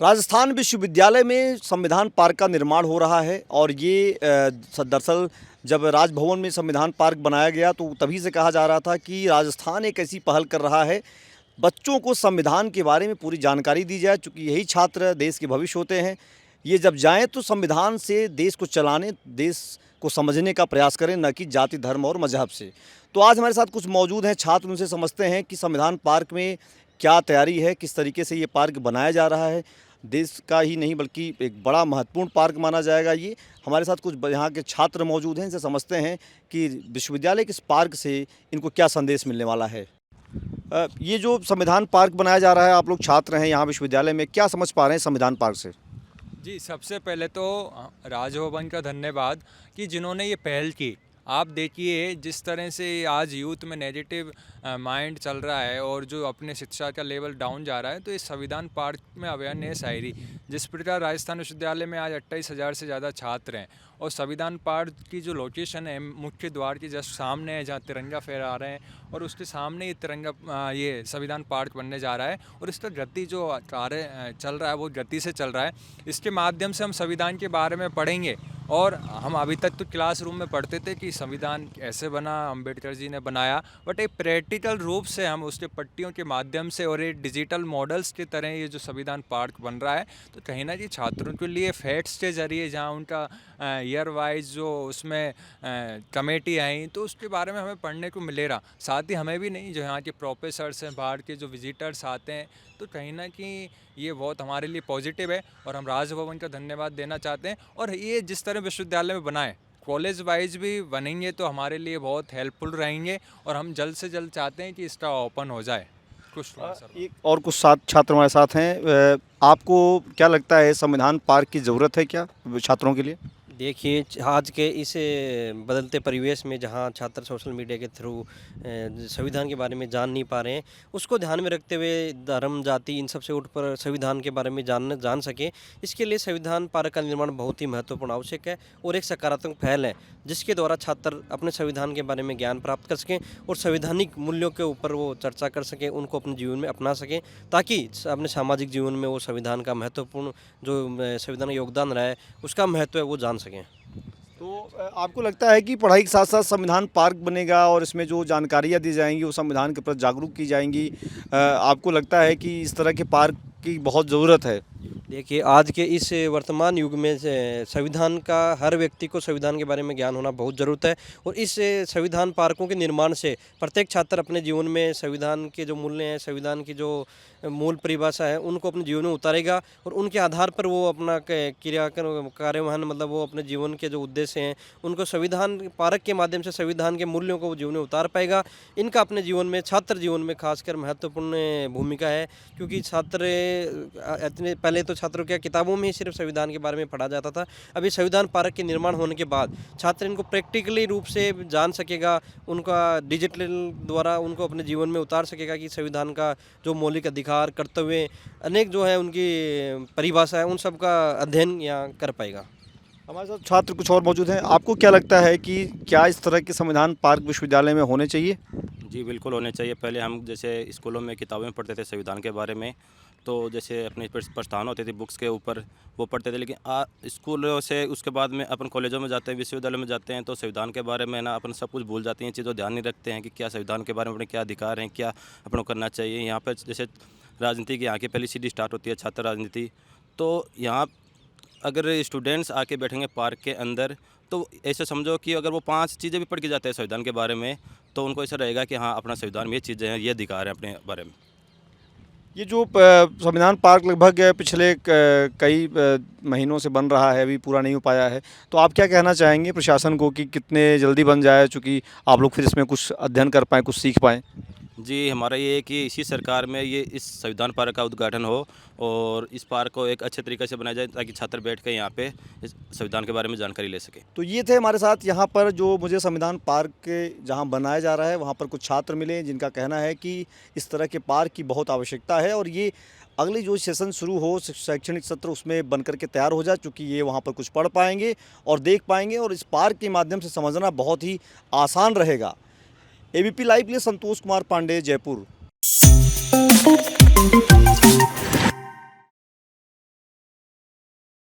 राजस्थान विश्वविद्यालय में संविधान पार्क का निर्माण हो रहा है और ये दरअसल जब राजभवन में संविधान पार्क बनाया गया तो तभी से कहा जा रहा था कि राजस्थान एक ऐसी पहल कर रहा है, बच्चों को संविधान के बारे में पूरी जानकारी दी जाए, चूँकि यही छात्र देश के भविष्य होते हैं। ये जब जाएँ तो संविधान से देश को चलाने, देश को समझने का प्रयास करें, न कि जाति, धर्म और मज़हब से। तो आज हमारे साथ कुछ मौजूद हैं छात्र, उनसे समझते हैं कि संविधान पार्क में क्या तैयारी है, किस तरीके से ये पार्क बनाया जा रहा है। देश का ही नहीं बल्कि एक बड़ा महत्वपूर्ण पार्क माना जाएगा ये। हमारे साथ कुछ यहाँ के छात्र मौजूद हैं, इनसे समझते हैं कि विश्वविद्यालय के इस पार्क से इनको क्या संदेश मिलने वाला है। ये जो संविधान पार्क बनाया जा रहा है, आप लोग छात्र हैं यहाँ विश्वविद्यालय में, क्या समझ पा रहे हैं संविधान पार्क से? जी, सबसे पहले तो राजभवन का धन्यवाद कि जिन्होंने ये पहल की। आप देखिए जिस तरह से आज यूथ में नेगेटिव माइंड चल रहा है और जो अपने शिक्षा का लेवल डाउन जा रहा है, तो इस संविधान पार्क में अवेयरनेस आई रही। जिस प्रकार राजस्थान विश्वविद्यालय में आज 28,000 से ज़्यादा छात्र हैं और संविधान पार्क की जो लोकेशन है मुख्य द्वार के जस्ट सामने है, जहाँ तिरंगा फहरा रहे हैं और उसके सामने ये तिरंगा ये संविधान पार्क बनने जा रहा है और इसका गति जो कार्य चल रहा है वो गति से चल रहा है। इसके माध्यम से हम संविधान के बारे में पढ़ेंगे और हम अभी तक तो क्लासरूम में पढ़ते थे कि संविधान ऐसे बना, अम्बेडकर जी ने बनाया, बट एक प्रैक्टिकल रूप से हम उसके पट्टियों के माध्यम से और एक डिजिटल मॉडल्स की तरह ये जो संविधान पार्क बन रहा है, तो कहीं ना कहीं छात्रों के लिए फैक्ट्स के जरिए जहाँ उनका ईयर वाइज जो उसमें कमेटी आई तो उसके बारे में हमें पढ़ने को मिलेगा। साथ ही हमें भी नहीं, जो यहाँ के प्रोफेसर्स हैं, बाहर के जो विजिटर्स आते हैं, तो कहीं ना कहीं ये बहुत हमारे लिए पॉजिटिव है और हम राजभवन का धन्यवाद देना चाहते हैं। और ये जिस तरह विश्वविद्यालय में बनाए, कॉलेज वाइज भी बनेंगे तो हमारे लिए बहुत हेल्पफुल रहेंगे और हम जल्द से जल्द चाहते हैं कि इसका ओपन हो जाए। एक और कुछ छात्र हमारे साथ हैं। आपको क्या लगता है संविधान पार्क की ज़रूरत है क्या छात्रों के लिए? देखिए, आज के इस बदलते परिवेश में जहाँ छात्र सोशल मीडिया के थ्रू संविधान के बारे में जान नहीं पा रहे हैं, उसको ध्यान में रखते हुए धर्म, जाति इन सब से उठ कर संविधान के बारे में जान सकें, इसके लिए संविधान पार्क का निर्माण बहुत ही महत्वपूर्ण आवश्यक है और एक सकारात्मक पहल है, जिसके द्वारा छात्र अपने संविधान के बारे में ज्ञान प्राप्त कर सकें और संवैधानिक मूल्यों के ऊपर वो चर्चा कर सकें, उनको अपने जीवन में अपना सकें, ताकि अपने सामाजिक जीवन में वो संविधान का महत्वपूर्ण जो संविधान का योगदान रहा है उसका महत्व है वो जान सकें। तो आपको लगता है कि पढ़ाई के साथ साथ संविधान पार्क बनेगा और इसमें जो जानकारियाँ दी जाएंगी वो संविधान के प्रति जागरूक की जाएंगी, आपको लगता है कि इस तरह के पार्क की बहुत ज़रूरत है? देखिए, आज के इस वर्तमान युग में संविधान का हर व्यक्ति को संविधान के बारे में ज्ञान होना बहुत ज़रूरत है और इस संविधान पार्कों के निर्माण से प्रत्येक छात्र अपने जीवन में संविधान के जो मूल्य हैं, संविधान की जो मूल परिभाषा है, उनको अपने जीवन में उतारेगा और उनके आधार पर वो अपना कार्यवाहन मतलब वो अपने जीवन के जो उद्देश्य हैं उनको संविधान पार्क के माध्यम से संविधान के मूल्यों को वो जीवन में उतार पाएगा। इनका अपने जीवन में, छात्र जीवन में खासकर महत्वपूर्ण भूमिका है, क्योंकि छात्र इतने पहले तो छात्रों के किताबों में ही सिर्फ संविधान के बारे में पढ़ा जाता था। अभी संविधान पार्क के निर्माण होने के बाद छात्र इनको प्रैक्टिकली रूप से जान सकेगा, उनका डिजिटल द्वारा उनको अपने जीवन में उतार सकेगा कि संविधान का जो मौलिक अधिकार, कर्तव्य अनेक जो है उनकी परिभाषा है, उन सब का अध्ययन यहाँ कर पाएगा। हमारे साथ छात्र कुछ और मौजूद हैं। आपको क्या लगता है कि क्या इस तरह के संविधान पार्क विश्वविद्यालय में होने चाहिए? जी, बिल्कुल होने चाहिए। पहले हम जैसे स्कूलों में किताबों में पढ़ते थे संविधान के बारे में, तो जैसे अपनी प्रस्तावना होती थी बुक्स के ऊपर वो पढ़ते थे, लेकिन स्कूलों से उसके बाद में अपन कॉलेजों में जाते हैं, विश्वविद्यालय में जाते हैं, तो संविधान के बारे में ना अपन सब कुछ भूल जाते हैं, चीज़ों ध्यान नहीं रखते हैं कि क्या संविधान के बारे में अपने क्या अधिकार हैं, क्या अपन को करना चाहिए। यहाँ पर जैसे राजनीति की यहाँ की पहली सीढ़ी स्टार्ट होती है, छात्र राजनीति। तो यहाँ अगर स्टूडेंट्स आके बैठेंगे पार्क के अंदर, तो ऐसे समझो कि अगर वो 5 चीज़ें भी पढ़ के जाते हैं संविधान के बारे में, तो उनको ऐसा रहेगा कि हाँ, अपना संविधान में ये चीज़ें हैं, ये अधिकार हैं अपने बारे में। ये जो संविधान पार्क लगभग पिछले कई महीनों से बन रहा है, अभी पूरा नहीं हो पाया है, तो आप क्या कहना चाहेंगे प्रशासन को कि कितने जल्दी बन जाए, चूँकि आप लोग फिर इसमें कुछ अध्ययन कर पाएँ, कुछ सीख पाएँ? जी, हमारा ये है कि इसी सरकार में ये इस संविधान पार्क का उद्घाटन हो और इस पार्क को एक अच्छे तरीके से बनाया जाए, ताकि छात्र बैठ कर यहाँ पे इस संविधान के बारे में जानकारी ले सकें। तो ये थे हमारे साथ यहाँ पर जो मुझे संविधान पार्क के जहाँ बनाया जा रहा है वहाँ पर कुछ छात्र मिले, जिनका कहना है कि इस तरह के पार्क की बहुत आवश्यकता है और ये अगली जो सेशन शुरू हो, शैक्षणिक सत्र, उसमें बन करके तैयार हो जाए, चूँकि ये वहाँ पर कुछ पढ़ पाएंगे और देख पाएंगे और इस पार्क के माध्यम से समझना बहुत ही आसान रहेगा। एबीपी लाइव के लिए संतोष कुमार पांडे, जयपुर।